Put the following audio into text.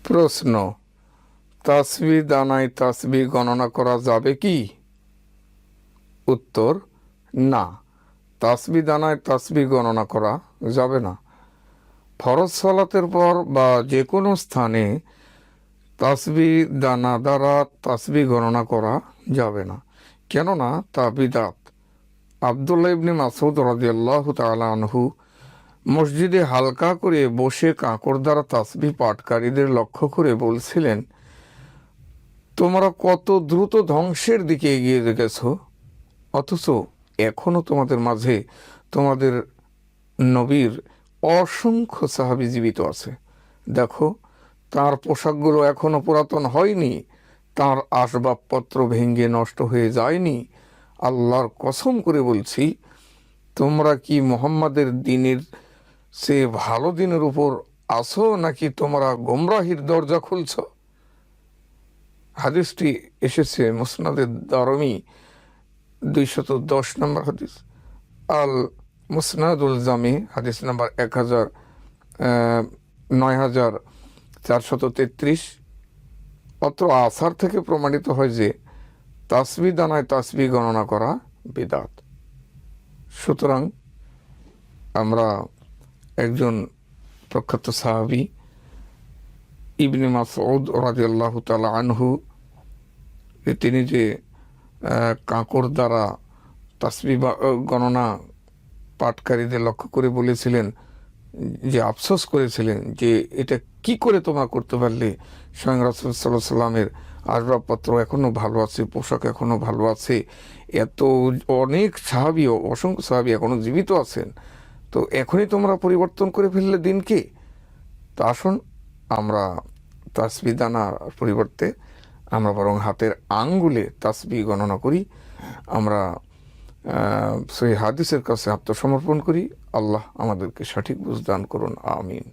প্রশ্ন, তাসবিহ দানায় তাসবিহ গণনা করা যাবে কি? উত্তর, না, তাসবিহ দানায় তাসবিহ গণনা করা যাবে না। ফরজ সালাতের পর বা যে কোনো স্থানে তাসবিহ দানা দ্বারা তাসবিহ গণনা করা যাবে না, কেননা তা বিদআত। আব্দুল্লাহ ইবনে মাসউদ রাদিয়াল্লাহু তাআলা আনহু মসজিদে হালকা করে বসে কাঁকড় দ্বারা তাসবিহ পাঠকারীদের লক্ষ্য করে বলছিলেন, তোমরা কত দ্রুত ধ্বংসের দিকে এগিয়ে গেছ, অথচ এখনো তোমাদের মাঝে তোমাদের নবীর অসংখ্য সাহাবী জীবিত আছে। দেখো, তার পোশাকগুলো এখনো পুরাতন হয়নি, তার আসবাবপত্র ভেঙে নষ্ট হয়ে যায়নি। আল্লাহর কসম করে বলছি, তোমরা কি মুহাম্মাদের দিনের সে ভালো দিনের উপর আসো, নাকি তোমরা গোমরাহির দরজা খুলছ? হাদিসটি এসেছে মুসনাদে দারমি 210 নম্বর হাদিস, আল মুসনাদুল জামি হাদিস নাম্বার 9433। অত্র আসার থেকে প্রমাণিত হয় যে তাসবিহ দানায় তাসবিহ গণনা করা বিদআত। সুতরাং আমরা একজন প্রখ্যাত সাহাবী ইবনে মাসউদ রাদিয়াল্লাহু তাআলা আনহু, তিনি যে কাঁকড় দ্বারা তাসবিহ গণনা পাঠকারীদের লক্ষ্য করে বলেছিলেন, যে আফসোস করেছিলেন যে এটা কি করে তোমরা করতে পারলে, স্বয়ং রাসূল সাল্লাল্লাহু আলাইহি সাল্লামের আসবাবপত্র এখনো ভালো আছে, পোশাক এখনো ভালো আছে, এত অনেক সাহাবী, অসংখ্য সাহাবী এখনো জীবিত আছেন, তো এখনই তোমরা পরিবর্তন করে ফেললে দিনকে। তো আসুন আমরা তাসবিহ দানার পরিবর্তে আমরা বরং হাতের আঙ্গুলে তাসবিহ গণনা করি। আমরা সেই হাদিসের কাছে আত্মসমর্পণ করি। আল্লাহ আমাদেরকে সঠিক বুঝ দান করুন, আমিন।